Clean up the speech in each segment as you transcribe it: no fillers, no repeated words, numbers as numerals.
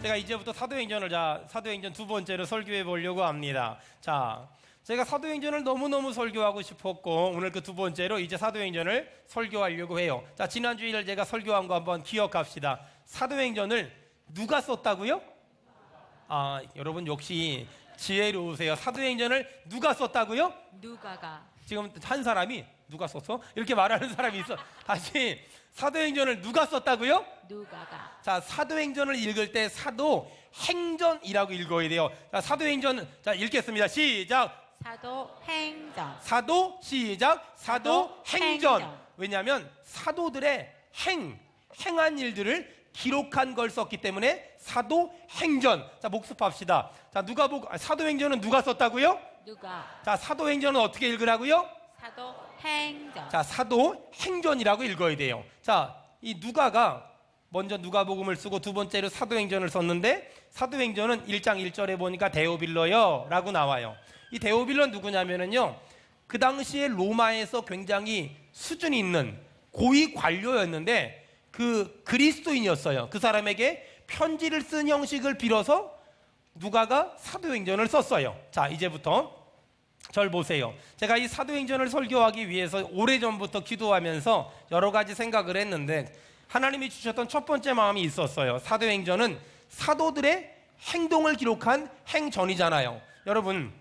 제가 이제부터 사도행전 두 번째로 설교해 보려고 합니다. 자, 제가 사도행전을 너무너무 설교하고 싶었고 오늘 그 두 번째로 이제 사도행전을 설교하려고 해요. 자, 지난주일 제가 설교한 거 한번 기억합시다. 사도행전을 누가 썼다고요? 아, 여러분 역시 지혜로우세요. 사도행전을 누가 썼다고요? 누가가. 지금 한 사람이 누가 썼어? 이렇게 말하는 사람이 있어. 다시, 사도행전을 누가 썼다고요? 누가가. 자, 사도행전을 읽을 때 사도행전이라고 읽어야 돼요. 자, 사도행전, 자, 읽겠습니다. 시작. 사도행전. 시작. 사도행전. 사도행전. 왜냐하면 사도들의 행한 일들을 기록한 걸 썼기 때문에 사도행전. 자, 복습합시다. 자, 사도행전은 누가 썼다고요? 누가. 자, 사도행전은 어떻게 읽으라고요? 사도행전. 자, 사도행전이라고 읽어야 돼요. 자, 이 누가가 먼저 누가복음을 쓰고 두 번째로 사도행전을 썼는데, 사도행전은 1장 1절에 보니까 데오빌로요 라고 나와요. 이 데오빌로는 누구냐면은요, 그 당시에 로마에서 굉장히 수준이 있는 고위 관료였는데 그 그리스도인이었어요. 그 사람에게 편지를 쓴 형식을 빌어서 누가가 사도행전을 썼어요. 자, 이제부터 절 보세요. 제가 이 사도행전을 설교하기 위해서 오래전부터 기도하면서 여러 가지 생각을 했는데 하나님이 주셨던 첫 번째 마음이 있었어요. 사도행전은 사도들의 행동을 기록한 행전이잖아요. 여러분,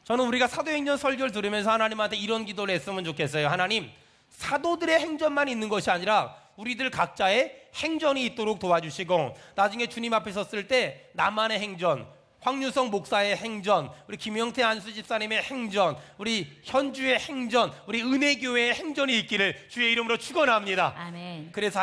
저는 우리가 사도행전 설교를 들으면서 하나님한테 이런 기도를 했으면 좋겠어요. 하나님, 사도들의 행전만 있는 것이 아니라 우리들 각자의 행전이 있도록 도와주시고, 나중에 주님 앞에 섰을 때 나만의 행전, 황유성 목사의 행전, 우리 김영태 안수 집사님의 행전, 우리 현주의 행전, 우리 은혜교회의 행전이 있기를 주의 이름으로 축원합니다. 아멘. 그래서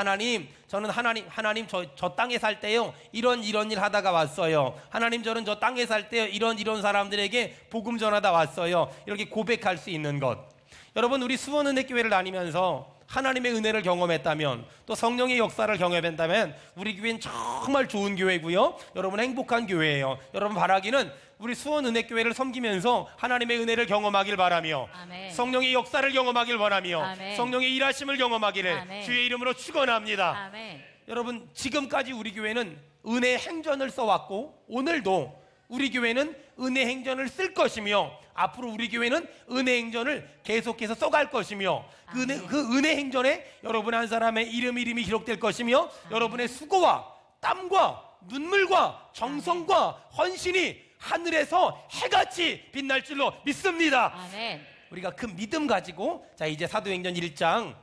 저는 하나님 저 땅에 살 때요 이런 일 하다가 왔어요. 하나님, 저는 저 땅에 살 때요 이런 사람들에게 복음 전하다 왔어요. 이렇게 고백할 수 있는 것. 여러분, 우리 수원은혜교회를 다니면서 하나님의 은혜를 경험했다면, 또 성령의 역사를 경험했다면 우리 교회는 정말 좋은 교회고요, 여러분 행복한 교회예요. 여러분 바라기는 우리 수원은혜교회를 섬기면서 하나님의 은혜를 경험하길 바라며, 아멘. 성령의 역사를 경험하길 바라며, 아멘. 성령의 일하심을 경험하기를 아멘. 주의 이름으로 축원합니다. 아멘. 여러분, 지금까지 우리 교회는 은혜 행전을 써왔고 오늘도 우리 교회는 은혜 행전을 쓸 것이며, 앞으로 우리 교회는 은혜 행전을 계속해서 써갈 것이며, 그 은혜 행전에 여러분 한 사람의 이름이 기록될 것이며, 여러분의 수고와 땀과 눈물과 정성과 헌신이 하늘에서 해같이 빛날 줄로 믿습니다. 아멘. 우리가 그 믿음 가지고, 자, 이제 사도행전 1장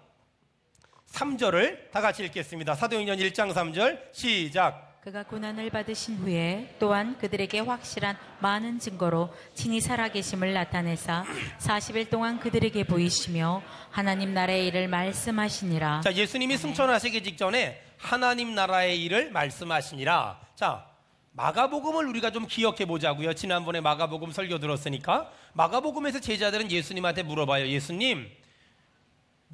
3절을 다 같이 읽겠습니다. 사도행전 1장 3절 시작. 그가 고난을 받으신 후에 또한 그들에게 확실한 많은 증거로 친히 살아계심을 나타내사 40일 동안 그들에게 보이시며 하나님 나라의 일을 말씀하시니라. 자, 예수님이 승천하시기 직전에 하나님 나라의 일을 말씀하시니라. 자, 마가복음을 우리가 좀 기억해 보자고요. 지난번에 마가복음 설교 들었으니까. 마가복음에서 제자들은 예수님한테 물어봐요. 예수님,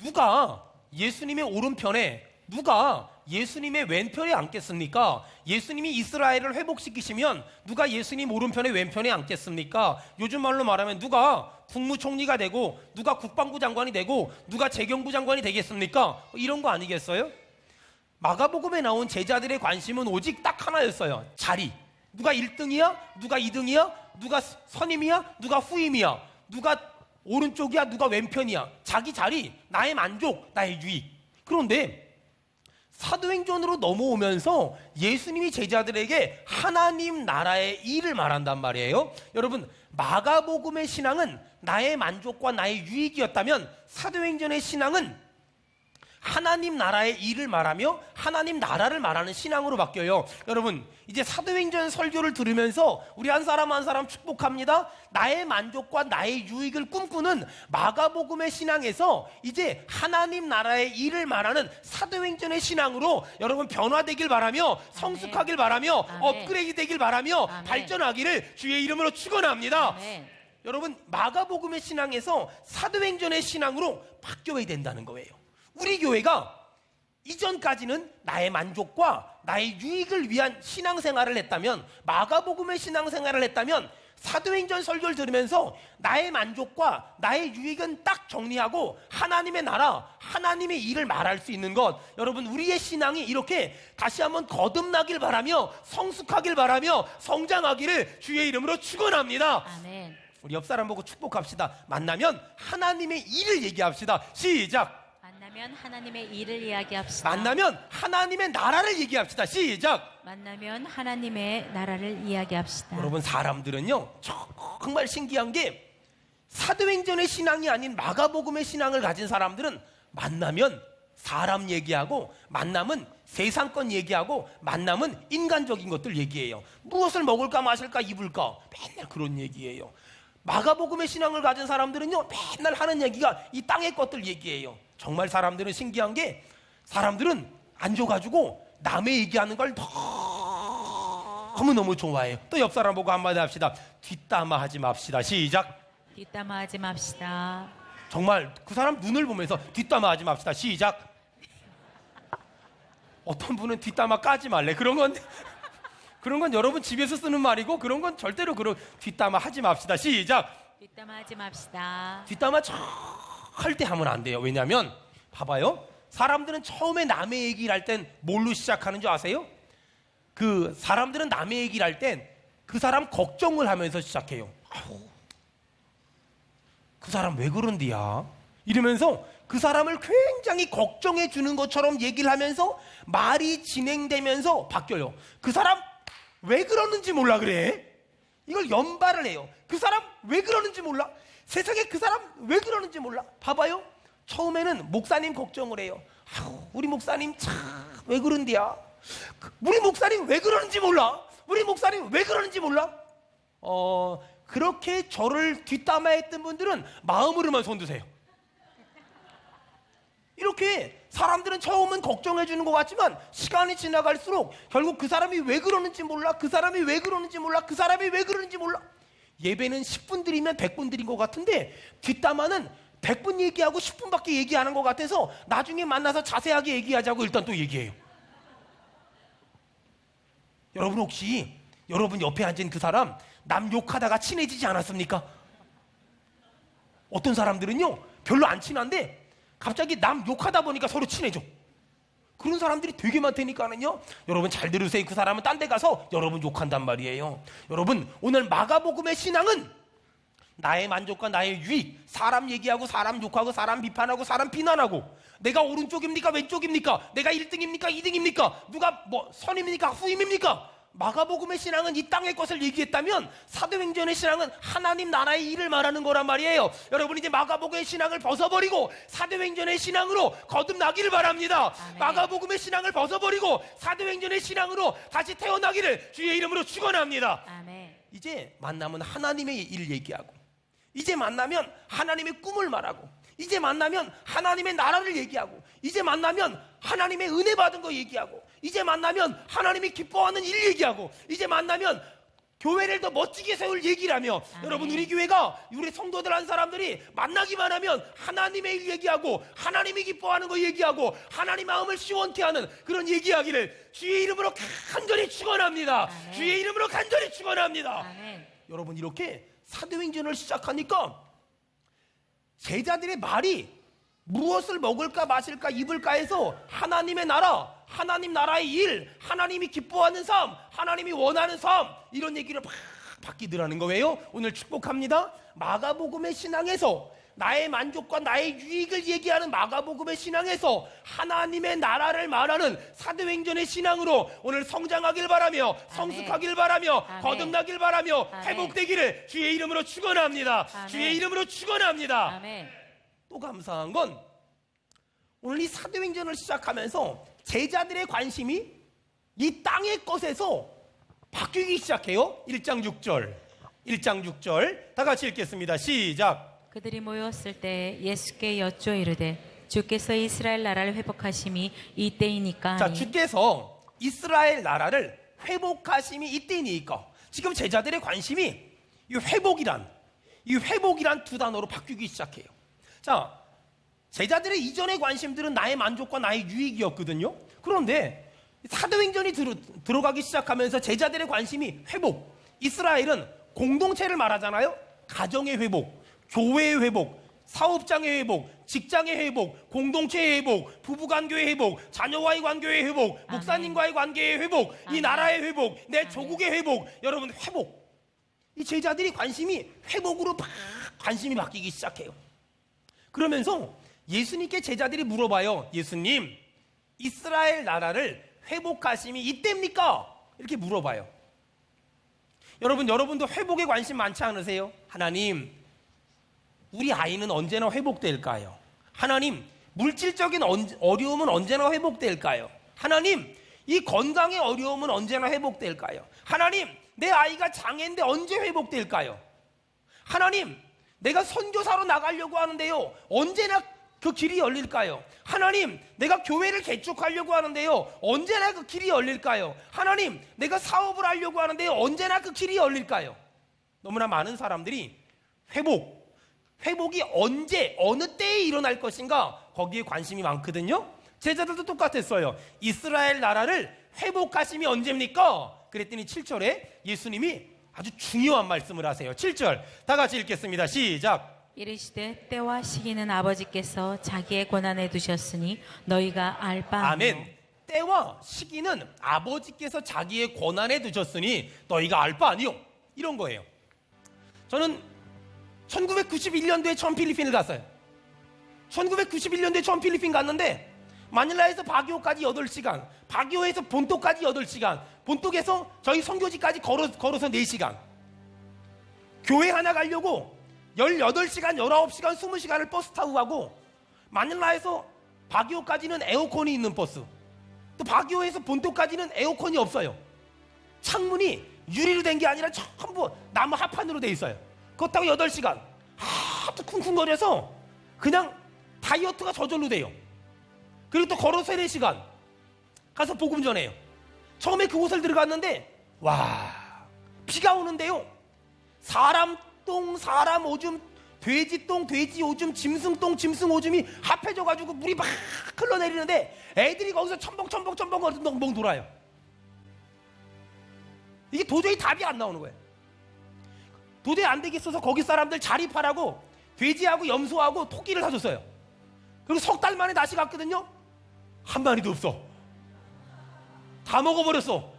누가 예수님의 오른편에, 누가 예수님의 왼편에 앉겠습니까? 예수님이 이스라엘을 회복시키시면 누가 예수님 오른편에 왼편에 앉겠습니까? 요즘 말로 말하면 누가 국무총리가 되고, 누가 국방부 장관이 되고, 누가 재경부 장관이 되겠습니까? 이런 거 아니겠어요? 마가복음에 나온 제자들의 관심은 오직 딱 하나였어요. 자리. 누가 1등이야? 누가 2등이야? 누가 선임이야? 누가 후임이야? 누가 오른쪽이야? 누가 왼편이야? 자기 자리, 나의 만족, 나의 유익. 그런데 사도행전으로 넘어오면서 예수님이 제자들에게 하나님 나라의 일을 말한단 말이에요. 여러분, 마가복음의 신앙은 나의 만족과 나의 유익이었다면 사도행전의 신앙은 하나님 나라의 일을 말하며 하나님 나라를 말하는 신앙으로 바뀌어요. 여러분, 이제 사도행전 설교를 들으면서 우리 한 사람 한 사람 축복합니다. 나의 만족과 나의 유익을 꿈꾸는 마가복음의 신앙에서 이제 하나님 나라의 일을 말하는 사도행전의 신앙으로 여러분 변화되길 바라며, 성숙하길 바라며, 아멘. 업그레이드 되길 바라며, 아멘. 발전하기를 주의 이름으로 축원합니다. 아멘. 여러분, 마가복음의 신앙에서 사도행전의 신앙으로 바뀌어야 된다는 거예요. 우리 교회가 이전까지는 나의 만족과 나의 유익을 위한 신앙생활을 했다면, 마가복음의 신앙생활을 했다면 사도행전 설교를 들으면서 나의 만족과 나의 유익은 딱 정리하고 하나님의 나라, 하나님의 일을 말할 수 있는 것. 여러분, 우리의 신앙이 이렇게 다시 한번 거듭나길 바라며 성숙하길 바라며 성장하기를 주의 이름으로 축원합니다. 아멘. 우리 옆 사람 보고 축복합시다. 만나면 하나님의 일을 얘기합시다. 시작. 만나면 하나님의 일을 이야기합시다. 만나면 하나님의 나라를 얘기합시다. 시작. 만나면 하나님의 나라를 이야기합시다. 여러분, 사람들은요 정말 신기한 게 사도행전의 신앙이 아닌 마가복음의 신앙을 가진 사람들은 만나면 사람 얘기하고, 만나면 세상권 얘기하고, 만나면 인간적인 것들 얘기해요. 무엇을 먹을까 마실까 입을까 맨날 그런 얘기예요. 마가복음의 신앙을 가진 사람들은요 맨날 하는 얘기가 이 땅의 것들 얘기해요. 정말 사람들은 신기한 게, 사람들은 앉아가지고 남의 얘기하는 걸 너무너무 좋아해요. 또 옆 사람 보고 한마디 합시다. 뒷담화 하지 맙시다. 시작. 뒷담화하지 맙시다. 정말 그 사람 눈을 보면서 뒷담화 하지 맙시다. 시작. 어떤 분은 뒷담화 까지 말래. 그런 건 여러분 집에서 쓰는 말이고, 그런 건 절대로 뒷담화 하지 맙시다. 시작. 뒷담화하지 맙시다. 뒷담화 절대 하면 안 돼요. 왜냐하면 봐봐요. 사람들은 처음에 남의 얘기를 할 땐 뭘로 시작하는 줄 아세요? 그 사람들은 남의 얘기를 할 땐 그 사람 걱정을 하면서 시작해요. 아우, 그 사람 왜 그런디야? 이러면서 그 사람을 굉장히 걱정해 주는 것처럼 얘기를 하면서 말이 진행되면서 바뀌어요. 그 사람 왜 그러는지 몰라 그래? 이걸 연발을 해요. 그 사람 왜 그러는지 몰라? 세상에 그 사람 왜 그러는지 몰라? 봐봐요. 처음에는 목사님 걱정을 해요. 아우, 우리 목사님 참 왜 그런디야? 우리 목사님 왜 그러는지 몰라? 우리 목사님 왜 그러는지 몰라? 그렇게 저를 뒷담화했던 분들은 마음으로만 손드세요. 이렇게 사람들은 처음은 걱정해 주는 것 같지만 시간이 지나갈수록 결국 그 사람이 왜 그러는지 몰라, 그 사람이 왜 그러는지 몰라, 그 사람이 왜 그러는지 몰라. 예배는 10분 드리면 100분 드린 것 같은데 뒷담화는 100분 얘기하고 10분밖에 얘기 안 한 것 같아서 나중에 만나서 자세하게 얘기하자고 일단 또 얘기해요. 여러분, 혹시 여러분 옆에 앉은 그 사람 남 욕하다가 친해지지 않았습니까? 어떤 사람들은요 별로 안 친한데 갑자기 남 욕하다 보니까 서로 친해져. 그런 사람들이 되게 많다니까는요. 여러분 잘 들으세요. 그 사람은 딴 데 가서 여러분 욕한단 말이에요. 여러분, 오늘 마가복음의 신앙은 나의 만족과 나의 유익, 사람 얘기하고 사람 욕하고 사람 비판하고 사람 비난하고, 내가 오른쪽입니까 왼쪽입니까, 내가 1등입니까 2등입니까, 누가 뭐 선임입니까 후임입니까? 마가복음의 신앙은 이 땅의 것을 얘기했다면 사도행전의 신앙은 하나님 나라의 일을 말하는 거란 말이에요. 여러분, 이제 마가복음의 신앙을 벗어버리고 사도행전의 신앙으로 거듭나기를 바랍니다. 아멘. 마가복음의 신앙을 벗어버리고 사도행전의 신앙으로 다시 태어나기를 주의 이름으로 축원합니다. 아멘. 이제 만나면 하나님의 일을 얘기하고, 이제 만나면 하나님의 꿈을 말하고, 이제 만나면 하나님의 나라를 얘기하고, 이제 만나면 하나님의 은혜 받은 거 얘기하고, 이제 만나면 하나님이 기뻐하는 일 얘기하고, 이제 만나면 교회를 더 멋지게 세울 얘기를 하며, 여러분, 우리 교회가, 우리 성도들 한 사람들이 만나기만 하면 하나님의 일 얘기하고, 하나님이 기뻐하는 거 얘기하고, 하나님 마음을 시원케 하는 그런 얘기하기를 주의 이름으로 간절히 축원합니다. 아멘. 주의 이름으로 간절히 축원합니다. 아멘. 여러분, 이렇게 사도행전을 시작하니까 제자들의 말이 무엇을 먹을까 마실까 입을까 해서 하나님의 나라, 하나님 나라의 일, 하나님이 기뻐하는 삶, 하나님이 원하는 삶, 이런 얘기를 막 바뀌더라는 거예요. 오늘 축복합니다. 마가복음의 신앙에서 나의 만족과 나의 유익을 얘기하는 마가복음의 신앙에서 하나님의 나라를 말하는 사도행전의 신앙으로 오늘 성장하길 바라며, 성숙하길 바라며, 아멘. 거듭나길 바라며, 아멘. 회복되기를 주의 이름으로 축원합니다. 아멘. 주의 이름으로 축원합니다. 아멘. 또 감사한 건 오늘 이 사도행전을 시작하면서 제자들의 관심이 이 땅의 것에서 바뀌기 시작해요. 1장 6절. 1장 6절. 다 같이 읽겠습니다. 시작. 그들이 모였을 때 예수께 여쭈어 이르되 주께서 이스라엘 나라를 회복하심이 이때이니까 자, 하니. 주께서 이스라엘 나라를 회복하심이 이때이니까. 지금 제자들의 관심이 이 회복이란 두 단어로 바뀌기 시작해요. 자, 제자들의 이전의 관심들은 나의 만족과 나의 유익이었거든요. 그런데 사도행전이 들어가기 시작하면서 제자들의 관심이 회복, 이스라엘은 공동체를 말하잖아요. 가정의 회복, 교회의 회복, 사업장의 회복, 직장의 회복, 공동체의 회복, 부부관계의 회복, 자녀와의 관계의 회복, 목사님과의 관계의 회복, 이 나라의 회복, 내 조국의 회복. 여러분, 회복. 이 제자들이 회복으로 막 관심이 바뀌기 시작해요. 그러면서 예수님께 제자들이 물어봐요. 예수님, 이스라엘 나라를 회복하심이 이때입니까? 이렇게 물어봐요. 여러분도 회복에 관심 많지 않으세요? 하나님, 우리 아이는 언제나 회복될까요? 하나님, 물질적인 어려움은 언제나 회복될까요? 하나님, 이 건강의 어려움은 언제나 회복될까요? 하나님, 내 아이가 장애인데 언제 회복될까요? 하나님, 내가 선교사로 나가려고 하는데요, 언제나 그 길이 열릴까요? 하나님, 내가 교회를 개척하려고 하는데요, 언제나 그 길이 열릴까요? 하나님, 내가 사업을 하려고 하는데요, 언제나 그 길이 열릴까요? 너무나 많은 사람들이 회복이 언제, 어느 때에 일어날 것인가, 거기에 관심이 많거든요. 제자들도 똑같았어요. 이스라엘 나라를 회복하심이 언제입니까? 그랬더니 7절에 예수님이 아주 중요한 말씀을 하세요. 7절 다 같이 읽겠습니다. 시작. 이르시되 때와 시기는 아버지께서 자기의 권한에 두셨으니 너희가 알 바 아니요. 아멘. 때와 시기는 아버지께서 자기의 권한에 두셨으니 너희가 알 바 아니요. 이런 거예요. 저는 1991년도에 처음 필리핀을 갔어요. 1991년도에 처음 필리핀 갔는데 마닐라에서 바기오까지 8시간, 바기오에서 본토까지 8시간, 본토에서 저희 선교지까지 걸어서 4시간. 교회 하나 가려고 18시간, 19시간, 20시간을 버스 타고 가고, 마닐라에서 바기오까지는 에어컨이 있는 버스, 또 바기오에서 본토까지는 에어컨이 없어요. 창문이 유리로 된 게 아니라 전부 나무 합판으로 돼 있어요. 그거 타고 8시간 하도 쿵쿵거려서 그냥 다이어트가 저절로 돼요. 그리고 또 걸어서 3시간 가서 복음 전해요. 처음에 그곳을 들어갔는데 와, 비가 오는데요, 사람 똥, 사람 오줌, 돼지 똥, 돼지 오줌, 짐승 똥, 짐승 오줌이 합해져가지고 물이 막 흘러내리는데 애들이 거기서 첨벙 돌아요. 이게 도저히 답이 안 나오는 거예요. 도저히 안 되겠어서 거기 사람들 자립하라고 돼지하고 염소하고 토끼를 사줬어요. 그리고 석 달 만에 다시 갔거든요. 한 마리도 없어. 다 먹어버렸어.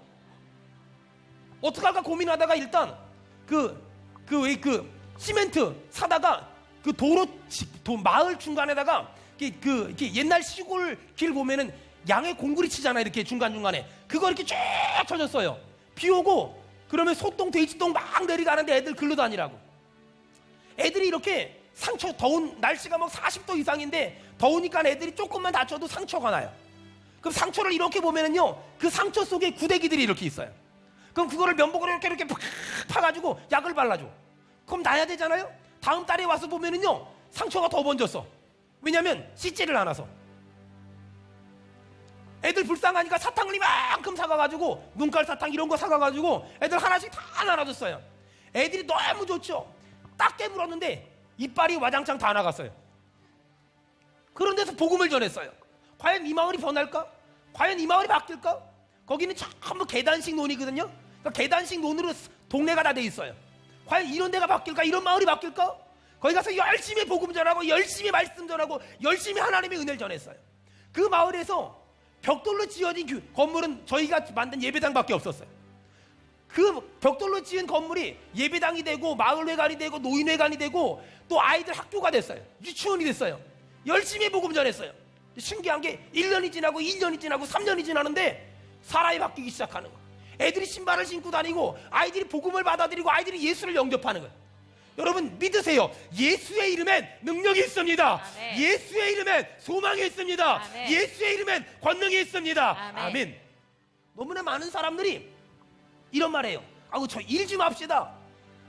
어떡할까 고민하다가 일단 시멘트 사다가 그 마을 중간에다가 이렇게 옛날 시골 길 보면은 양의 공구리 치잖아요. 이렇게 중간중간에 그거 이렇게 쫙 쳐줬어요. 비 오고 그러면 소똥 돼지똥 막 내려가는데 애들 글로 다니라고. 애들이 이렇게 상처, 더운 날씨가 막 40도 이상인데 더우니까 애들이 조금만 다쳐도 상처가 나요. 그럼 상처를 이렇게 보면은요, 그 상처 속에 구데기들이 이렇게 있어요. 그럼 그거를 면봉으로 이렇게 팍 파가지고 약을 발라줘. 그럼 나야 되잖아요. 다음 달에 와서 보면은요, 상처가 더 번졌어. 왜냐면 씻지를 않아서. 애들 불쌍하니까 사탕을 이만큼 사가가지고, 눈깔 사탕 이런 거 사가가지고 애들 하나씩 다 나눠줬어요. 애들이 너무 좋죠. 딱 깨물었는데 이빨이 와장창 다 나갔어요. 그런 데서 복음을 전했어요. 과연 이 마을이 변할까? 과연 이 마을이 바뀔까? 거기는 전부 계단식 논이거든요. 그러니까 계단식 논으로 동네가 다 돼 있어요. 과연 이런 데가 바뀔까? 이런 마을이 바뀔까? 거기 가서 열심히 복음 전하고 열심히 말씀 전하고 열심히 하나님의 은혜를 전했어요. 그 마을에서 벽돌로 지어진 건물은 저희가 만든 예배당밖에 없었어요. 그 벽돌로 지은 건물이 예배당이 되고 마을회관이 되고 노인회관이 되고 또 아이들 학교가 됐어요. 유치원이 됐어요. 열심히 복음 전했어요. 신기한 게 1년이 지나고 2년이 지나고 3년이 지나는데 사람이 바뀌기 시작하는 거예요. 애들이 신발을 신고 다니고 아이들이 복음을 받아들이고 아이들이 예수를 영접하는 거예요. 여러분 믿으세요. 예수의 이름엔 능력이 있습니다. 아멘. 예수의 이름엔 소망이 있습니다. 아멘. 예수의 이름엔 권능이 있습니다. 아멘. 아멘. 너무나 많은 사람들이 이런 말해요. 아우 저 일 좀 합시다.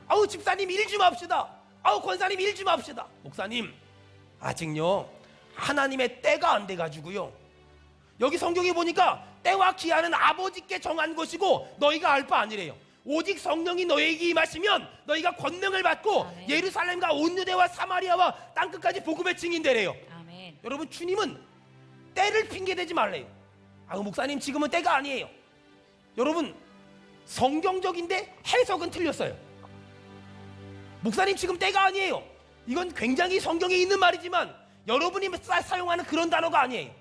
아우 집사님 일 좀 합시다. 아우 권사님 일 좀 합시다. 목사님 아직요 하나님의 때가 안 돼가지고요. 여기 성경에 보니까 때와 기한은 아버지께 정한 것이고 너희가 알 바 아니래요. 오직 성령이 너희에게 임하시면 너희가 권능을 받고 아멘. 예루살렘과 온 유대와 사마리아와 땅끝까지 복음의 증인되래요. 아멘. 여러분 주님은 때를 핑계대지 말래요. 아 목사님 지금은 때가 아니에요. 여러분 성경적인데 해석은 틀렸어요. 목사님 지금 때가 아니에요. 이건 굉장히 성경에 있는 말이지만 여러분이 사용하는 그런 단어가 아니에요.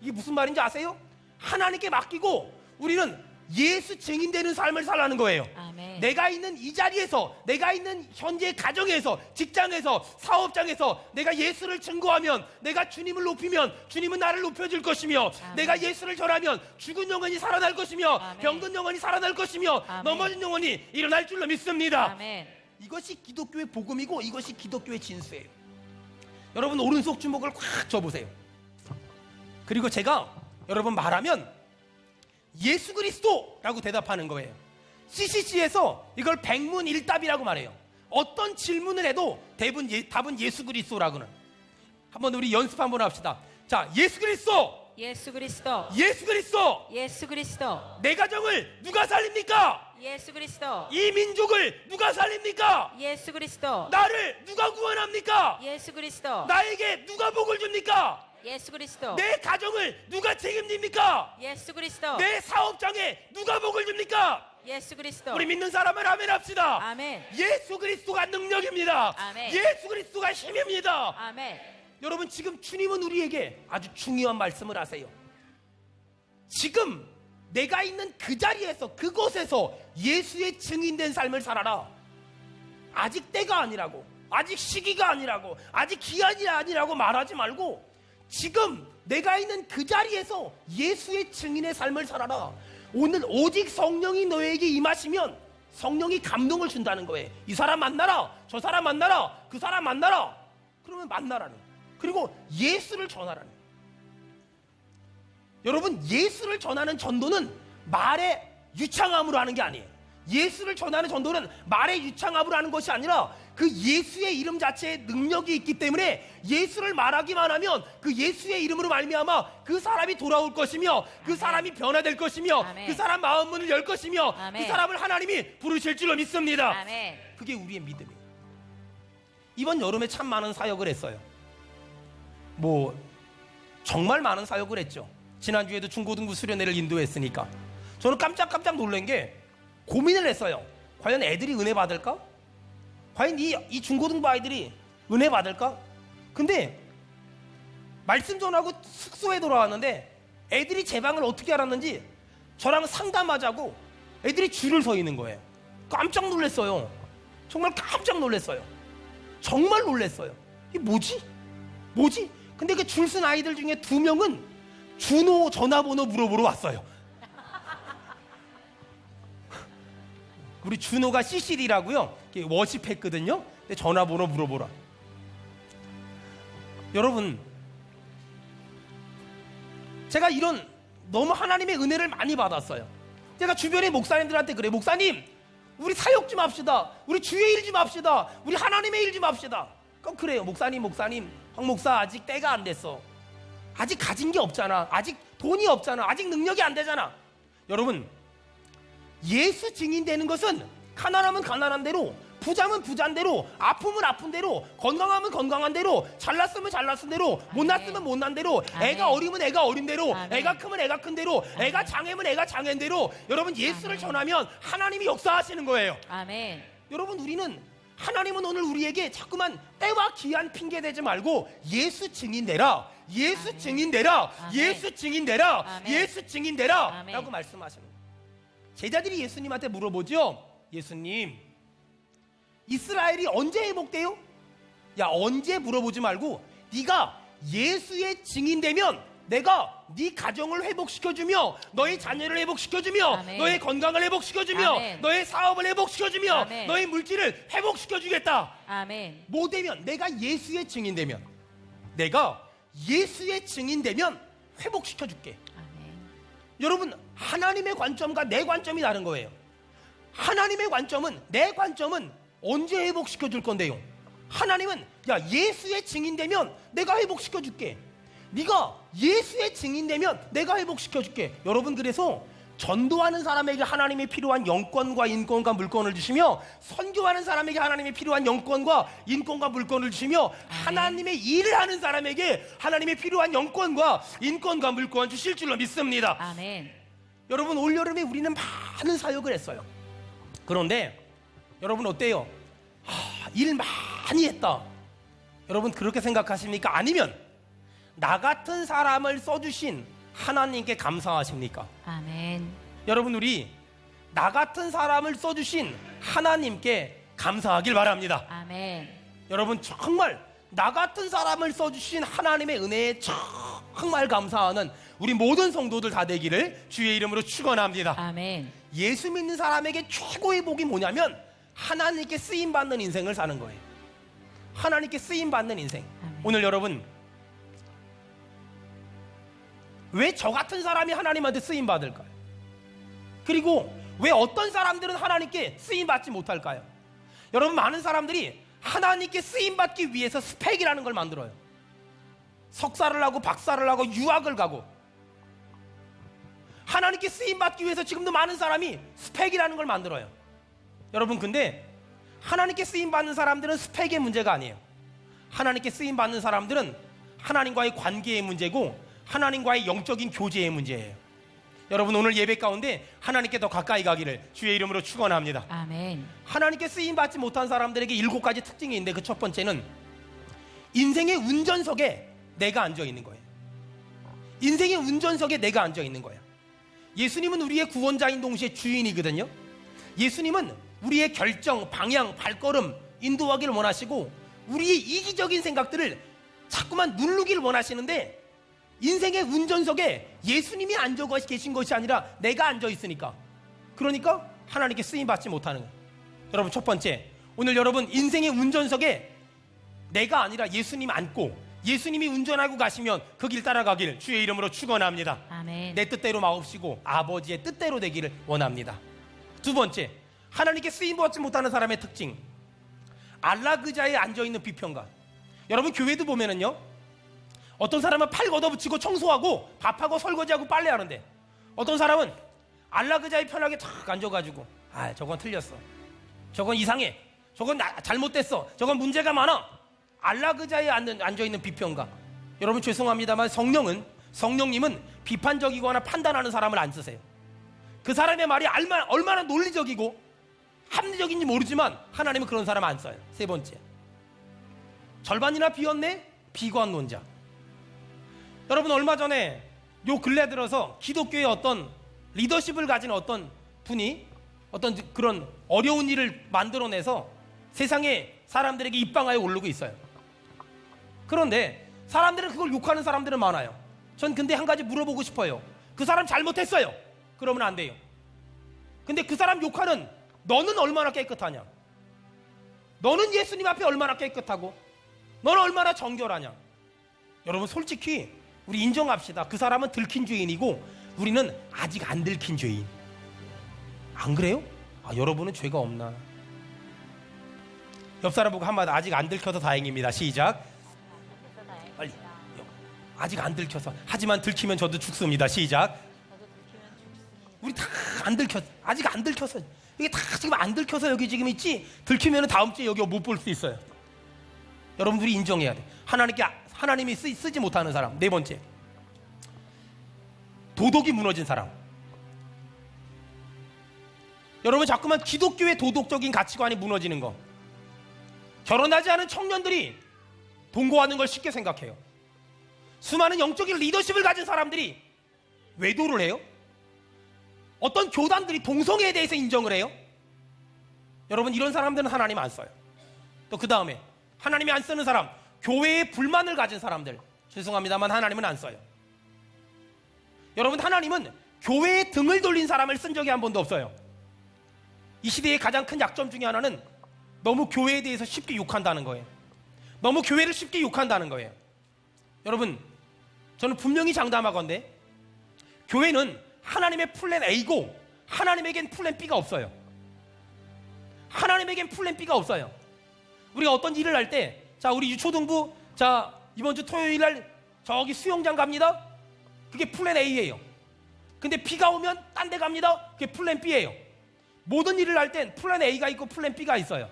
이게 무슨 말인지 아세요? 하나님께 맡기고 우리는 예수 증인되는 삶을 살라는 거예요. 아멘. 내가 있는 이 자리에서, 내가 있는 현재 가정에서, 직장에서, 사업장에서 내가 예수를 증거하면, 내가 주님을 높이면 주님은 나를 높여줄 것이며, 아멘. 내가 예수를 전하면 죽은 영혼이 살아날 것이며, 아멘. 병든 영혼이 살아날 것이며, 아멘. 넘어진 영혼이 일어날 줄로 믿습니다. 아멘. 이것이 기독교의 복음이고 이것이 기독교의 진수예요. 여러분 오른손 주먹을 꽉 쥐어보세요. 그리고 제가 여러분 말하면 예수 그리스도라고 대답하는 거예요. CCC에서 이걸 백문일답이라고 말해요. 어떤 질문을 해도 답은 예수 그리스도라고는. 한번 우리 연습 한번 합시다. 자, 예수 그리스도, 예수 그리스도, 예수 그리스도. 예수 그리스도, 내 가정을 누가 살립니까? 예수 그리스도, 이 민족을 누가 살립니까? 예수 그리스도, 나를 누가 구원합니까? 예수 그리스도, 나에게 누가 복을 줍니까? 예수 그리스도, 내 가정을 누가 책임집니까? 예수 그리스도, 내 사업장에 누가 복을 줍니까? 예수 그리스도. 우리 믿는 사람은 아멘 합시다. 아멘. 예수 그리스도가 능력입니다. 아멘. 예수 그리스도가 힘입니다. 아멘. 여러분 지금 주님은 우리에게 아주 중요한 말씀을 하세요. 지금 내가 있는 그 자리에서, 그곳에서 예수의 증인된 삶을 살아라. 아직 때가 아니라고, 아직 시기가 아니라고, 아직 기한이 아니라고 말하지 말고 지금 내가 있는 그 자리에서 예수의 증인의 삶을 살아라. 오늘 오직 성령이 너에게 임하시면 성령이 감동을 준다는 거예요. 이 사람 만나라, 저 사람 만나라, 그 사람 만나라. 그러면 만나라는. 그리고 예수를 전하라는. 여러분 예수를 전하는 전도는 말의 유창함으로 하는 게 아니에요. 예수를 전하는 전도는 말의 유창함으로 하는 것이 아니라 그 예수의 이름 자체에 능력이 있기 때문에 예수를 말하기만 하면 그 예수의 이름으로 말미암아 그 사람이 돌아올 것이며, 그 사람이 변화될 것이며, 아멘. 그 사람 마음 문을 열 것이며, 아멘. 그 사람을 하나님이 부르실 줄로 믿습니다. 아멘. 그게 우리의 믿음이에요. 이번 여름에 참 많은 사역을 했어요. 뭐 정말 많은 사역을 했죠. 지난주에도 중고등부 수련회를 인도했으니까 저는 깜짝 놀란 게 고민을 했어요. 과연 애들이 은혜 받을까? 과연 이 중고등부 아이들이 은혜 받을까? 근데 말씀 전하고 숙소에 돌아왔는데 애들이 제 방을 어떻게 알았는지 저랑 상담하자고 애들이 줄을 서 있는 거예요. 깜짝 놀랐어요. 정말 깜짝 놀랐어요. 정말 놀랐어요. 이게 뭐지? 근데 그 줄 쓴 아이들 중에 2명은 준호 전화번호 물어보러 왔어요. 우리 준호가 CCD라고요. 워십했거든요. 근데 전화번호 물어보라. 여러분, 제가 이런 너무 하나님의 은혜를 많이 받았어요. 제가 주변의 목사님들한테 그래요. 목사님, 우리 사역 좀 합시다. 우리 주의 일 좀 합시다. 우리 하나님의 일 좀 합시다. 그럼 그래요. 목사님, 황 목사 아직 때가 안 됐어. 아직 가진 게 없잖아. 아직 돈이 없잖아. 아직 능력이 안 되잖아. 여러분, 예수 증인되는 것은 가난하면 가난한 대로, 부자면 부자인 대로, 아프면 아픈 대로, 건강하면 건강한 대로, 잘났으면 잘났은 대로, 못났으면 못난 대로, 애가 어리면 애가 어린 대로, 아멘. 애가 크면 애가 큰 대로, 애가 장애면 애가 장애인 대로. 여러분 예수를 아멘. 전하면 하나님이 역사하시는 거예요. 아멘. 여러분 하나님은 오늘 우리에게 자꾸만 때와 기한 핑계 대지 말고 예수 증인되라, 예수 아멘. 증인되라, 아멘. 예수 증인되라, 아멘. 예수 증인되라 아멘. 라고 말씀하시는 거예요. 제자들이 예수님한테 물어보죠. 예수님, 이스라엘이 언제 회복돼요? 야, 언제 물어보지 말고 네가 예수의 증인되면 내가 네 가정을 회복시켜주며, 너의 자녀를 회복시켜주며, 아멘. 너의 건강을 회복시켜주며, 아멘. 너의 사업을 회복시켜주며, 아멘. 너의 물질을 회복시켜주겠다. 아멘. 뭐 되면? 내가 예수의 증인되면, 내가 예수의 증인되면 회복시켜줄게. 아멘. 여러분, 하나님의 관점과 내 관점이 다른 거예요. 하나님의 관점은, 내 관점은 언제 회복시켜줄 건데요? 하나님은 야, 예수의 증인되면 내가 회복시켜줄게. 네가 예수의 증인되면 내가 회복시켜줄게. 여러분, 그래서 전도하는 사람에게 하나님이 필요한 영권과 인권과 물권을 주시며, 선교하는 사람에게 하나님이 필요한 영권과 인권과 물권을 주시며, 하나님의 일을 하는 사람에게 하나님이 필요한 영권과 인권과 물권 주실 줄로 믿습니다. 아멘. 여러분, 올여름에 우리는 많은 사역을 했어요. 그런데 여러분 어때요? 일 많이 했다. 여러분 그렇게 생각하십니까? 아니면 나 같은 사람을 써주신 하나님께 감사하십니까? 아멘. 여러분 우리 나 같은 사람을 써주신 하나님께 감사하길 바랍니다. 아멘. 여러분 정말 나 같은 사람을 써주신 하나님의 은혜에 정말 감사하는 우리 모든 성도들 다 되기를 주의 이름으로 축원합니다. 아멘. 예수 믿는 사람에게 최고의 복이 뭐냐면 하나님께 쓰임받는 인생을 사는 거예요. 하나님께 쓰임받는 인생. 아멘. 오늘 여러분 왜 저 같은 사람이 하나님한테 쓰임받을까요? 그리고 왜 어떤 사람들은 하나님께 쓰임받지 못할까요? 여러분 많은 사람들이 하나님께 쓰임받기 위해서 스펙이라는 걸 만들어요. 석사를 하고 박사를 하고 유학을 가고 하나님께 쓰임받기 위해서 지금도 많은 사람이 스펙이라는 걸 만들어요. 여러분 근데 하나님께 쓰임받는 사람들은 스펙의 문제가 아니에요. 하나님께 쓰임받는 사람들은 하나님과의 관계의 문제고 하나님과의 영적인 교제의 문제예요. 여러분 오늘 예배 가운데 하나님께 더 가까이 가기를 주의 이름으로 축원합니다. 아멘. 하나님께 쓰임받지 못한 사람들에게 7가지 특징이 있는데 그 첫 번째는 인생의 운전석에 내가 앉아 있는 거예요. 인생의 운전석에 내가 앉아 있는 거예요. 예수님은 우리의 구원자인 동시에 주인이거든요. 예수님은 우리의 결정, 방향, 발걸음 인도하기를 원하시고 우리의 이기적인 생각들을 자꾸만 누르기를 원하시는데 인생의 운전석에 예수님이 앉아 계신 것이 아니라 내가 앉아 있으니까 그러니까 하나님께 쓰임받지 못하는 거예요. 여러분 첫 번째 오늘 여러분 인생의 운전석에 내가 아니라 예수님 앉고 예수님이 운전하고 가시면 그 길 따라가길 주의 이름으로 축원합니다. 아멘. 내 뜻대로 마옵시고 아버지의 뜻대로 되기를 원합니다. 두 번째 하나님께 쓰임받지 못하는 사람의 특징 안락의자에 앉아있는 비평가. 여러분 교회도 보면은요 어떤 사람은 팔 걷어붙이고 청소하고 밥하고 설거지하고 빨래하는데 어떤 사람은 안락의자에 편하게 탁 앉아가지고 저건 틀렸어, 저건 이상해, 저건 잘못됐어, 저건 문제가 많아. 안락의자에 앉아있는 비평가. 여러분 죄송합니다만 성령님은 비판적이거나 판단하는 사람을 안 쓰세요. 그 사람의 말이 얼마나 논리적이고 합리적인지 모르지만 하나님은 그런 사람 안 써요. 세 번째 절반이나 비었네? 비관론자. 여러분 얼마 전에 요 근래 들어서 기독교의 어떤 리더십을 가진 어떤 분이 어떤 그런 어려운 일을 만들어내서 세상에 사람들에게 입방하에 오르고 있어요. 그런데 사람들은 그걸 욕하는 사람들은 많아요. 전 근데 한 가지 물어보고 싶어요. 그 사람 잘못했어요. 그러면 안 돼요. 근데 그 사람 욕하는 너는 얼마나 깨끗하냐? 너는 예수님 앞에 얼마나 깨끗하고 너는 얼마나 정결하냐? 여러분 솔직히 우리 인정합시다. 그 사람은 들킨 죄인이고 우리는 아직 안 들킨 죄인. 안 그래요? 여러분은 죄가 없나? 옆 사람 보고 한마디 아직 안 들켜서 다행입니다. 시작. 빨리. 아직 안 들켜서. 하지만 들키면 저도 죽습니다. 시작. 우리 다 안 들켰어. 아직 안 들켜서. 이게 다 지금 안 들켜서 여기 지금 있지. 들키면 다음 주에 여기 못 볼 수 있어요. 여러분들이 인정해야 돼. 하나님이 쓰지 못하는 사람. 네 번째 도덕이 무너진 사람. 여러분 자꾸만 기독교의 도덕적인 가치관이 무너지는 거. 결혼하지 않은 청년들이 동거하는 걸 쉽게 생각해요. 수많은 영적인 리더십을 가진 사람들이 외도를 해요. 어떤 교단들이 동성애에 대해서 인정을 해요. 여러분 이런 사람들은 하나님 안 써요. 또 그 다음에 하나님이 안 쓰는 사람, 교회에 불만을 가진 사람들. 죄송합니다만 하나님은 안 써요. 여러분 하나님은 교회에 등을 돌린 사람을 쓴 적이 한 번도 없어요. 이 시대의 가장 큰 약점 중에 하나는 너무 교회에 대해서 쉽게 욕한다는 거예요. 너무 교회를 쉽게 욕한다는 거예요. 여러분 저는 분명히 장담하건대 교회는 하나님의 플랜 A고 하나님에겐 플랜 B가 없어요. 하나님에겐 플랜 B가 없어요. 우리가 어떤 일을 할 때 자 우리 유초등부 자 이번 주 토요일 날 저기 수영장 갑니다. 그게 플랜 A예요. 근데 비가 오면 딴 데 갑니다. 그게 플랜 B예요. 모든 일을 할 땐 플랜 A가 있고 플랜 B가 있어요.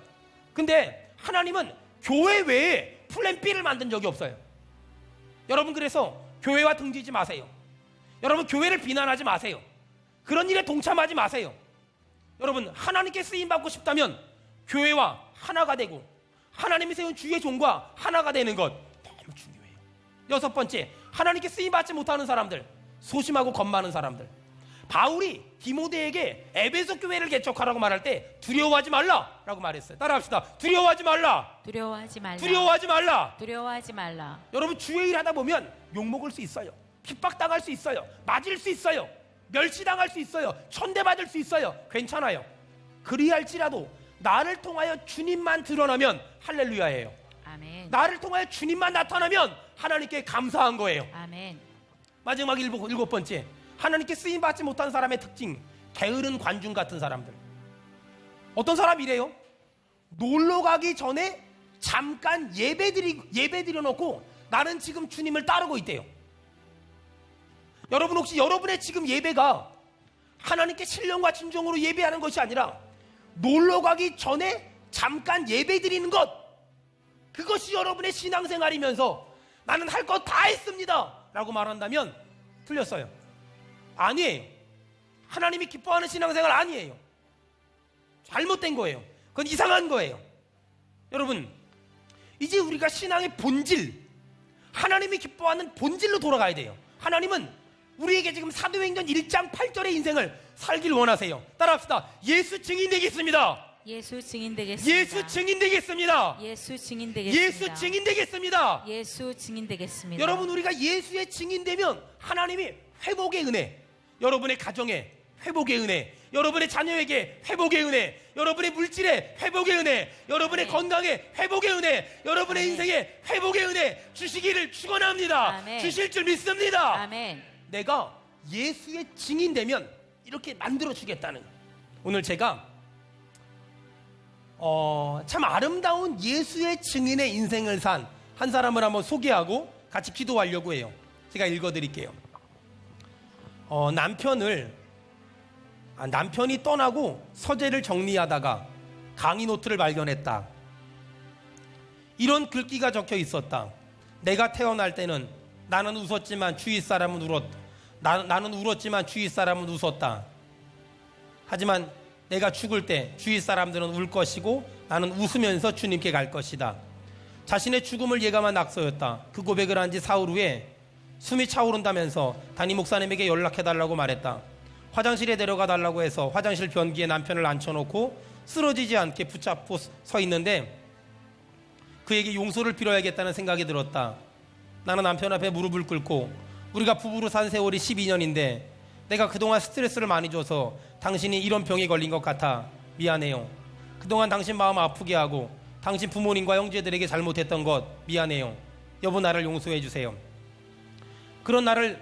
근데 하나님은 교회 외에 플랜 B를 만든 적이 없어요. 여러분 그래서 교회와 등지지 마세요. 여러분 교회를 비난하지 마세요. 그런 일에 동참하지 마세요. 여러분 하나님께 쓰임받고 싶다면 교회와 하나가 되고 하나님이 세운 주의 종과 하나가 되는 것 너무 중요해요. 여섯 번째, 하나님께 쓰임받지 못하는 사람들, 소심하고 겁 많은 사람들. 바울이 디모데에게 에베소 교회를 개척하라고 말할 때 두려워하지 말라라고 말했어요. 따라합시다. 두려워하지 말라. 두려워하지 말라. 두려워하지 말라. 두려워하지 말라. 여러분, 주의 일 하다 보면 욕먹을 수 있어요. 핍박당할 수 있어요. 맞을 수 있어요. 멸시당할 수 있어요. 천대받을 수 있어요. 괜찮아요. 그리할지라도 나를 통하여 주님만 드러나면 할렐루야예요. 아멘. 나를 통하여 주님만 나타나면 하나님께 감사한 거예요. 아멘. 마지막 일곱 번째, 하나님께 쓰임받지 못한 사람의 특징, 게으른 관중 같은 사람들. 어떤 사람이래요? 놀러 가기 전에 잠깐 예배 드려놓고 나는 지금 주님을 따르고 있대요. 여러분, 혹시 여러분의 지금 예배가 하나님께 신령과 진정으로 예배하는 것이 아니라 놀러 가기 전에 잠깐 예배 드리는 것, 그것이 여러분의 신앙생활이면서 나는 할 것 다 했습니다 라고 말한다면 틀렸어요. 아니에요. 하나님이 기뻐하는 신앙생활 아니에요. 잘못된 거예요. 그건 이상한 거예요. 여러분, 이제 우리가 신앙의 본질, 하나님이 기뻐하는 본질로 돌아가야 돼요. 하나님은 우리에게 지금 사도행전 1장 8절의 인생을 살길 원하세요. 따라합시다. 예수 증인 되겠습니다. 예수 증인 되겠습니다. 예수 증인 되겠습니다. 예수 증인 되겠습니다. 예수 증인 되겠습니다. 예수 증인 되겠습니다. 여러분, 우리가 예수의 증인되면 하나님이 회복의 은혜, 여러분의 가정에 회복의 은혜, 여러분의 자녀에게 회복의 은혜, 여러분의 물질에 회복의 은혜, 여러분의 아멘. 건강에 회복의 은혜, 여러분의 아멘. 인생에 회복의 은혜 주시기를 축원합니다. 아멘. 주실 줄 믿습니다. 아멘. 내가 예수의 증인되면 이렇게 만들어 주겠다는 거예요. 오늘 제가 참 아름다운 예수의 증인의 인생을 산 한 사람을 한번 소개하고 같이 기도하려고 해요. 제가 읽어드릴게요. 남편이 떠나고 서재를 정리하다가 강의 노트를 발견했다. 이런 글귀가 적혀 있었다. 내가 태어날 때는 나는 웃었지만 주위 사람은 나는 울었지만 주위 사람은 웃었다. 하지만 내가 죽을 때 주위 사람들은 울 것이고 나는 웃으면서 주님께 갈 것이다. 자신의 죽음을 예감한 낙서였다. 그 고백을 한 지 사흘 후에 숨이 차오른다면서 담임 목사님에게 연락해달라고 말했다. 화장실에 데려가 달라고 해서 화장실 변기에 남편을 앉혀놓고 쓰러지지 않게 붙잡고 서 있는데 그에게 용서를 빌어야겠다는 생각이 들었다. 나는 남편 앞에 무릎을 꿇고 우리가 부부로 산 세월이 12년인데 내가 그동안 스트레스를 많이 줘서 당신이 이런 병에 걸린 것 같아 미안해요. 그동안 당신 마음 아프게 하고 당신 부모님과 형제들에게 잘못했던 것 미안해요. 여보, 나를 용서해 주세요. 그런 나를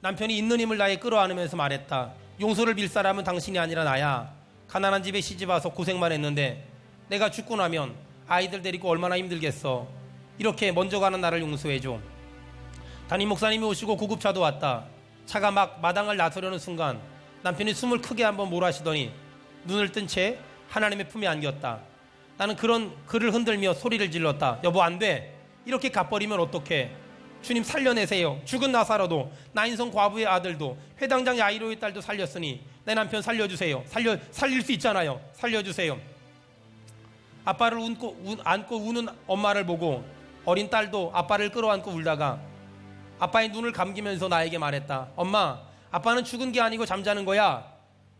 남편이 있는 힘을 다해 끌어안으면서 말했다. 용서를 빌 사람은 당신이 아니라 나야. 가난한 집에 시집와서 고생만 했는데 내가 죽고 나면 아이들 데리고 얼마나 힘들겠어. 이렇게 먼저 가는 나를 용서해줘. 담임 목사님이 오시고 구급차도 왔다. 차가 막 마당을 나서려는 순간 남편이 숨을 크게 한번 몰아쉬더니 눈을 뜬 채 하나님의 품에 안겼다. 나는 그를 흔들며 소리를 질렀다. 여보, 안 돼. 이렇게 가버리면 어떡해. 주님 살려내세요. 죽은 나사로도 나인성 과부의 아들도 회당장 야이로의 딸도 살렸으니 내 남편 살려주세요. 살릴 수 있잖아요. 살려주세요. 아빠를 안고 우는 엄마를 보고 어린 딸도 아빠를 끌어안고 울다가 아빠의 눈을 감기면서 나에게 말했다. 엄마, 아빠는 죽은 게 아니고 잠자는 거야.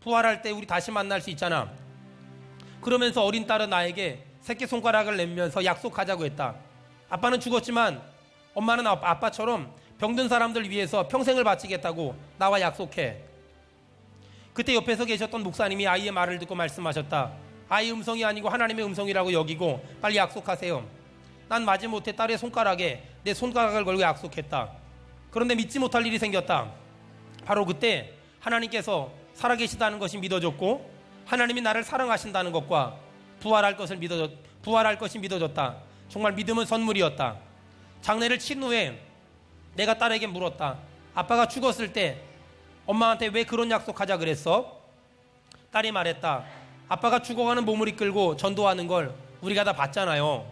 부활할 때 우리 다시 만날 수 있잖아. 그러면서 어린 딸은 나에게 새끼손가락을 내밀면서 약속하자고 했다. 아빠는 죽었지만 엄마는 아빠처럼 병든 사람들 위해서 평생을 바치겠다고 나와 약속해. 그때 옆에서 계셨던 목사님이 아이의 말을 듣고 말씀하셨다. 아이 음성이 아니고 하나님의 음성이라고 여기고 빨리 약속하세요. 난 마지못해 딸의 손가락에 내 손가락을 걸고 약속했다. 그런데 믿지 못할 일이 생겼다. 바로 그때 하나님께서 살아계시다는 것이 믿어졌고 하나님이 나를 사랑하신다는 것과 부활할 것이 믿어졌다. 정말 믿음은 선물이었다. 장례를 친 후에 내가 딸에게 물었다. 아빠가 죽었을 때 엄마한테 왜 그런 약속하자 그랬어? 딸이 말했다. 아빠가 죽어가는 몸을 이끌고 전도하는 걸 우리가 다 봤잖아요.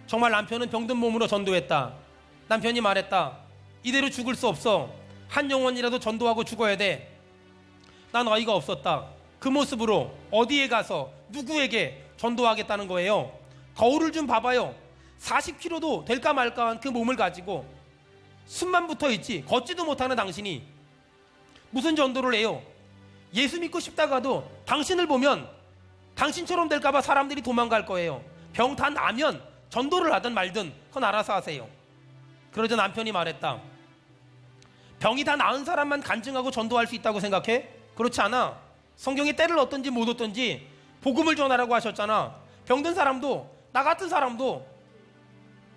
정말 남편은 병든 몸으로 전도했다. 남편이 말했다. 이대로 죽을 수 없어. 한 영혼이라도 전도하고 죽어야 돼. 난 어이가 없었다. 그 모습으로 어디에 가서 누구에게 전도하겠다는 거예요. 거울을 좀 봐봐요. 40kg도 될까 말까한 그 몸을 가지고 숨만 붙어 있지 걷지도 못하는 당신이 무슨 전도를 해요? 예수 믿고 싶다가도 당신을 보면 당신처럼 될까봐 사람들이 도망갈 거예요. 병 다 나면 전도를 하든 말든 그건 알아서 하세요. 그러자 남편이 말했다. 병이 다 나은 사람만 간증하고 전도할 수 있다고 생각해? 그렇지 않아. 성경에 때를 얻든지 못 얻든지 복음을 전하라고 하셨잖아. 병든 사람도 나 같은 사람도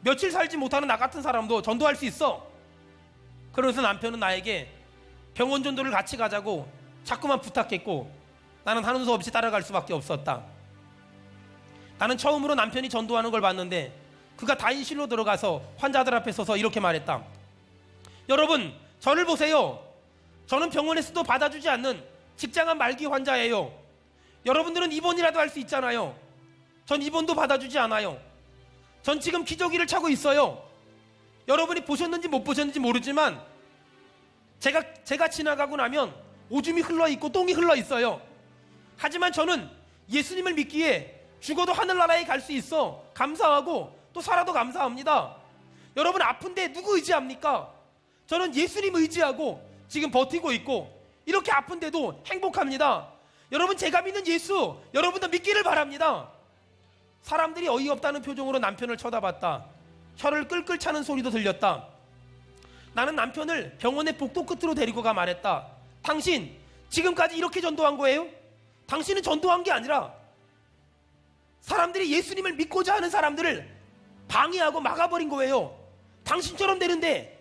며칠 살지 못하는 나 같은 사람도 전도할 수 있어. 그러면서 남편은 나에게 병원 전도를 같이 가자고 자꾸만 부탁했고 나는 하는 수 없이 따라갈 수밖에 없었다. 나는 처음으로 남편이 전도하는 걸 봤는데 그가 다인실로 들어가서 환자들 앞에 서서 이렇게 말했다. 여러분, 저를 보세요. 저는 병원에서도 받아주지 않는 직장암 말기 환자예요. 여러분들은 입원이라도 할 수 있잖아요. 전 입원도 받아주지 않아요. 전 지금 기저귀를 차고 있어요. 여러분이 보셨는지 못 보셨는지 모르지만 제가 지나가고 나면 오줌이 흘러있고 똥이 흘러있어요. 하지만 저는 예수님을 믿기에 죽어도 하늘나라에 갈 수 있어 감사하고 또 살아도 감사합니다. 여러분 아픈데 누구 의지합니까? 저는 예수님 의지하고 지금 버티고 있고 이렇게 아픈데도 행복합니다. 여러분 제가 믿는 예수 여러분도 믿기를 바랍니다. 사람들이 어이없다는 표정으로 남편을 쳐다봤다. 혀를 끌끌 차는 소리도 들렸다. 나는 남편을 병원의 복도 끝으로 데리고 가 말했다. 당신 지금까지 이렇게 전도한 거예요? 당신은 전도한 게 아니라 사람들이 예수님을 믿고자 하는 사람들을 방해하고 막아버린 거예요. 당신처럼 되는데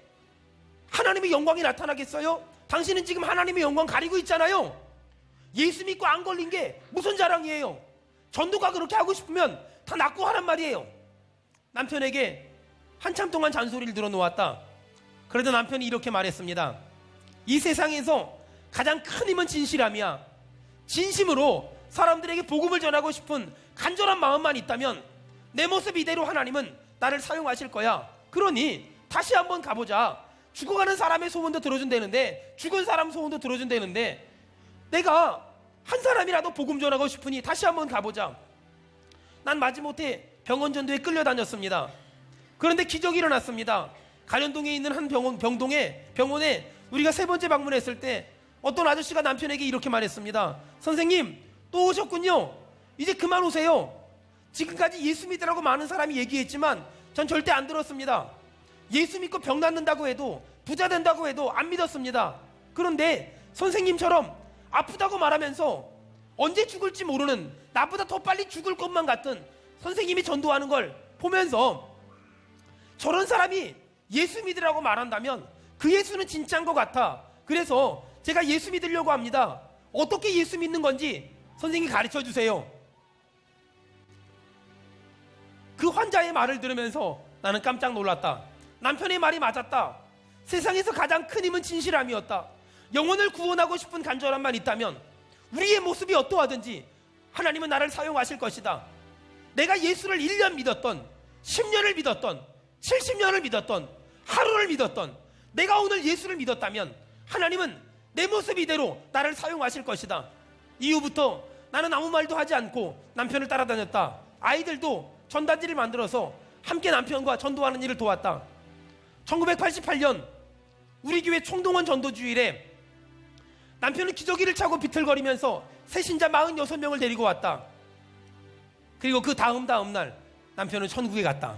하나님의 영광이 나타나겠어요? 당신은 지금 하나님의 영광 가리고 있잖아요. 예수 믿고 안 걸린 게 무슨 자랑이에요? 전도가 그렇게 하고 싶으면 다 낫고 하란 말이에요. 남편에게 한참 동안 잔소리를 들어놓았다. 그래도 남편이 이렇게 말했습니다. 이 세상에서 가장 큰 힘은 진실함이야. 진심으로 사람들에게 복음을 전하고 싶은 간절한 마음만 있다면 내 모습 이대로 하나님은 나를 사용하실 거야. 그러니 다시 한번 가보자. 죽어가는 사람의 소원도 들어준다는데 죽은 사람 소원도 들어준다는데 내가 한 사람이라도 복음 전하고 싶으니 다시 한번 가보자. 난 마지못해 병원 전도에 끌려다녔습니다. 그런데 기적이 일어났습니다. 가련동에 있는 한 병원에 우리가 3번째 방문했을 때 어떤 아저씨가 남편에게 이렇게 말했습니다. 선생님 또 오셨군요. 이제 그만 오세요. 지금까지 예수 믿으라고 많은 사람이 얘기했지만 전 절대 안 들었습니다. 예수 믿고 병 낫는다고 해도 부자 된다고 해도 안 믿었습니다. 그런데 선생님처럼 아프다고 말하면서 언제 죽을지 모르는 나보다 더 빨리 죽을 것만 같은 선생님이 전도하는 걸 보면서 저런 사람이 예수 믿으라고 말한다면 그 예수는 진짜인 것 같아. 그래서 제가 예수 믿으려고 합니다. 어떻게 예수 믿는 건지 선생님이 가르쳐 주세요. 그 환자의 말을 들으면서 나는 깜짝 놀랐다. 남편의 말이 맞았다. 세상에서 가장 큰 힘은 진실함이었다. 영혼을 구원하고 싶은 간절함만 있다면 우리의 모습이 어떠하든지 하나님은 나를 사용하실 것이다. 내가 예수를 1년 믿었던 10년을 믿었던 70년을 믿었던 하루를 믿었던 내가 오늘 예수를 믿었다면 하나님은 내 모습 이대로 나를 사용하실 것이다. 이후부터 나는 아무 말도 하지 않고 남편을 따라다녔다. 아이들도 전단지를 만들어서 함께 남편과 전도하는 일을 도왔다. 1988년 우리 교회 총동원 전도주일에 남편은 기저귀를 차고 비틀거리면서 새신자 46명을 데리고 왔다. 그리고 그 다음 날 남편은 천국에 갔다.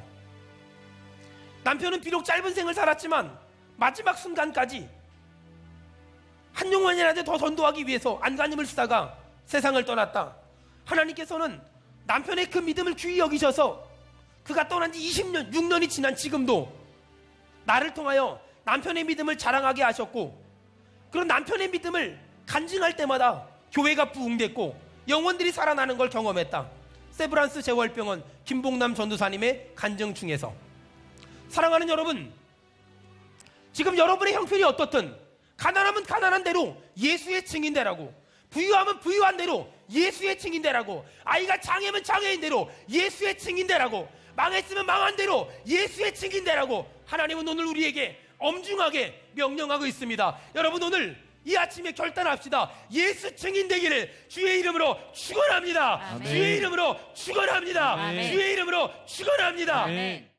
남편은 비록 짧은 생을 살았지만 마지막 순간까지 한 영혼이라도 더 전도하기 위해서 안간힘을 쓰다가 세상을 떠났다. 하나님께서는 남편의 그 믿음을 귀히 여기셔서 그가 떠난 지 20년, 6년이 지난 지금도 나를 통하여 남편의 믿음을 자랑하게 하셨고 그런 남편의 믿음을 간증할 때마다 교회가 부흥됐고 영혼들이 살아나는 걸 경험했다. 세브란스 재활병원 김봉남 전도사님의 간증 중에서. 사랑하는 여러분, 지금 여러분의 형편이 어떻든 가난하면 가난한 대로 예수의 증인되라고, 부유하면 부유한 대로 예수의 증인되라고, 아이가 장애면 장애인 대로 예수의 증인되라고, 망했으면 망한 대로 예수의 증인되라고 하나님은 오늘 우리에게 엄중하게 명령하고 있습니다. 여러분 오늘 이 아침에 결단합시다. 예수 증인 되기를 주의 이름으로 축원합니다. 아멘. 주의 이름으로 축원합니다. 아멘. 주의 이름으로 축원합니다. 아멘.